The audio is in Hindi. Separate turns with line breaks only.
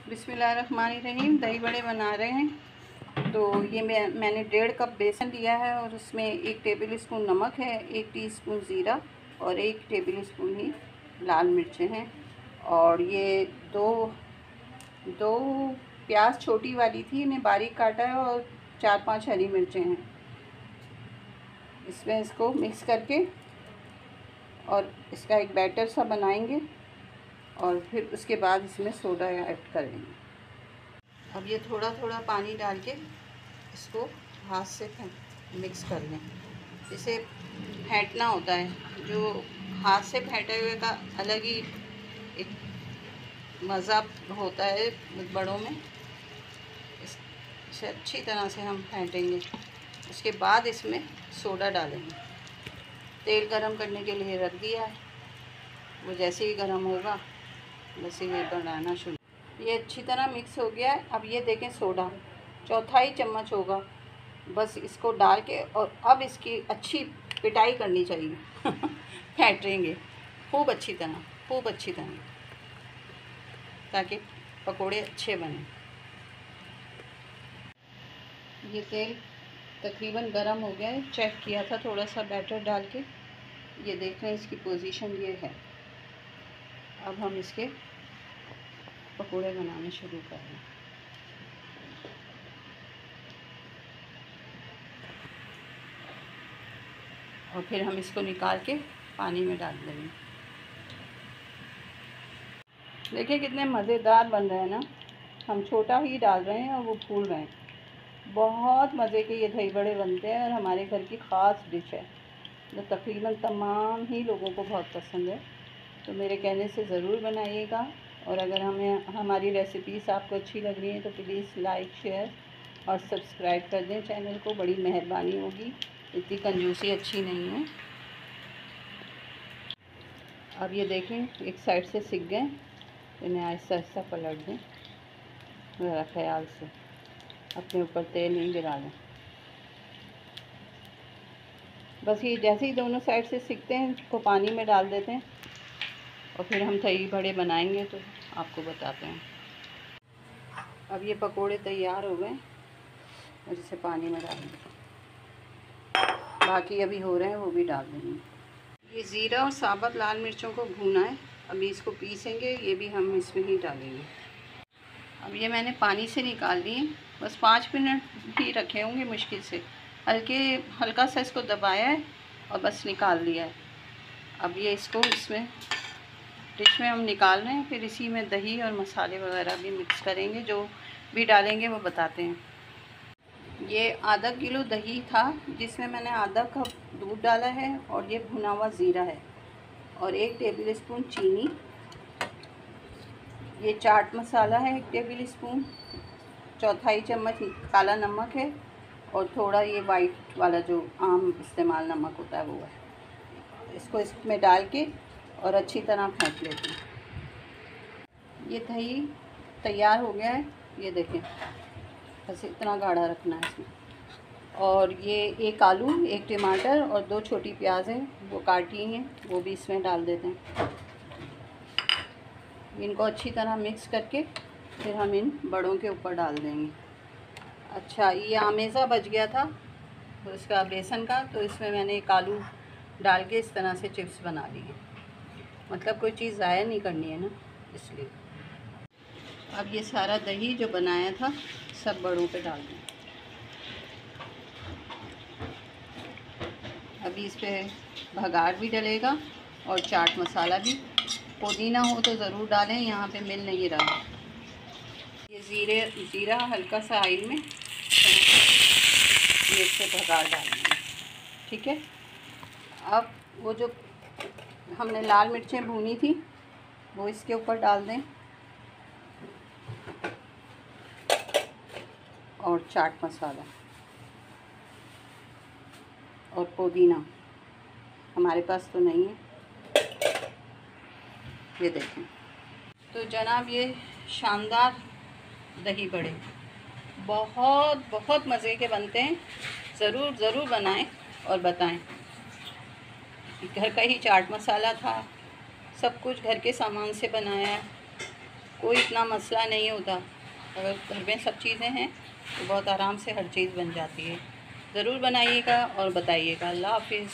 बिस्मिल्लाहिर्रहमानिर्रहीम। दही बड़े बना रहे हैं। तो ये मैंने 1.5 कप बेसन लिया है और उसमें 1 टेबल स्पून नमक है, 1 टीस्पून ज़ीरा और 1 टेबल स्पून ही लाल मिर्चें हैं। और ये दो दो प्याज छोटी वाली थी, इन्हें बारीक काटा है और 4-5 हरी मिर्चें हैं। इसमें इसको मिक्स करके और इसका एक बैटर सा बनाएंगे और फिर उसके बाद इसमें सोडा ऐड करेंगे। अब ये थोड़ा थोड़ा पानी डाल के इसको हाथ से मिक्स कर लें। इसे फेंटना होता है, जो हाथ से फेंटे हुए का अलग ही एक मज़ा होता है बड़ों में। इसे अच्छी तरह से हम फेंटेंगे। उसके बाद इसमें सोडा डालेंगे। तेल गरम करने के लिए रख दिया है, वो जैसे ही गरम होगा वैसे ही बनाना शुरू। ये अच्छी तरह मिक्स हो गया है। अब ये देखें, सोडा 1/4 चम्मच होगा, बस इसको डाल के और अब इसकी अच्छी पिटाई करनी चाहिए फेंटेंगे खूब अच्छी तरह ताकि पकोड़े अच्छे बने। ये तेल तकरीबन गरम हो गया है, चेक किया था थोड़ा सा बैटर डाल के। ये देख रहे हैं, इसकी पोजीशन ये है। अब हम इसके पकोड़े बनाने शुरू कर रहे हैं। और फिर हम इसको निकाल के पानी में डाल देंगे। देखिए कितने मज़ेदार बन रहे हैं ना। हम छोटा ही डाल रहे हैं और वो फूल रहे हैं। बहुत मज़े के ये दही बड़े बनते हैं और हमारे घर की ख़ास डिश है, जो तकरीबन तमाम ही लोगों को बहुत पसंद है। तो मेरे कहने से ज़रूर बनाइएगा। और अगर हमारी रेसिपीज़ आपको अच्छी लग रही हैं तो प्लीज़ लाइक, शेयर और सब्सक्राइब कर दें चैनल को, बड़ी मेहरबानी होगी। इतनी कंजूसी अच्छी नहीं है। अब ये देखें, एक साइड से सिक गए, इन्हें आहिस्ता आहिस्ता पलट दें ज़रा ख्याल से, अपने ऊपर तेल नहीं गिरा दें। बस ये जैसे ही दोनों साइड से सिकते हैं इसको पानी में डाल देते हैं और फिर हम दही बड़े बनाएंगे तो आपको बताते हैं। अब ये पकोड़े तैयार हो गए और इसे पानी में डाल दें। बाकी अभी हो रहे हैं, वो भी डाल देंगे। ये ज़ीरा और साबुत लाल मिर्चों को भूना है, अभी इसको पीसेंगे, ये भी हम इसमें ही डालेंगे। अब ये मैंने पानी से निकाल लिए, बस 5 मिनट ही रखे होंगे मुश्किल से। हल्का सा इसको दबाया है और बस निकाल लिया है। अब ये इसको इसमें डिश में हम निकाल रहे हैं, फिर इसी में दही और मसाले वगैरह भी मिक्स करेंगे। जो भी डालेंगे वो बताते हैं। ये आधा किलो दही था, जिसमें मैंने आधा कप दूध डाला है और ये भुना हुआ ज़ीरा है और 1 टेबल स्पून चीनी। ये चाट मसाला है 1 टेबल स्पून, 1/4 चम्मच काला नमक है और थोड़ा ये वाइट वाला जो आम इस्तेमाल नमक होता है वो है। इसको इसमें डाल के और अच्छी तरह फेंट लेते हैं। ये दही तैयार हो गया है, ये देखें, बस इतना गाढ़ा रखना है इसमें। और ये 1 आलू, 1 टमाटर और 2 छोटी प्याज है, वो काटी हैं, वो भी इसमें डाल देते हैं। इनको अच्छी तरह मिक्स करके फिर हम इन बड़ों के ऊपर डाल देंगे। अच्छा, ये आमेज़ा बच गया था तो इसका बेसन का, तो इसमें मैंने 1 आलू डाल के इस तरह से चिप्स बना लिए। मतलब कोई चीज़ ज़ाया नहीं करनी है ना, इसलिए। अब ये सारा दही जो बनाया था सब बड़ों पे डाल दें। अभी इस पर भगार भी डलेगा और चाट मसाला भी। पुदीना हो तो ज़रूर डालें, यहाँ पे मिल नहीं रहा। ये ज़ीरा हल्का सा ऑयल में ये इससे भगार डालेंगे, ठीक है। अब वो जो हमने लाल मिर्चें भूनी थी वो इसके ऊपर डाल दें और चाट मसाला और पुदीना, हमारे पास तो नहीं है, ये देखें। तो जनाब, ये शानदार दही बड़े बहुत बहुत मज़े के बनते हैं। ज़रूर बनाएं और बताएं। घर का ही चाट मसाला था, सब कुछ घर के सामान से बनाया है। कोई इतना मसला नहीं होता। अगर घर में सब चीज़ें हैं तो बहुत आराम से हर चीज़ बन जाती है। ज़रूर बनाइएगा और बताइएगा। अल्लाह हाफ़िज़।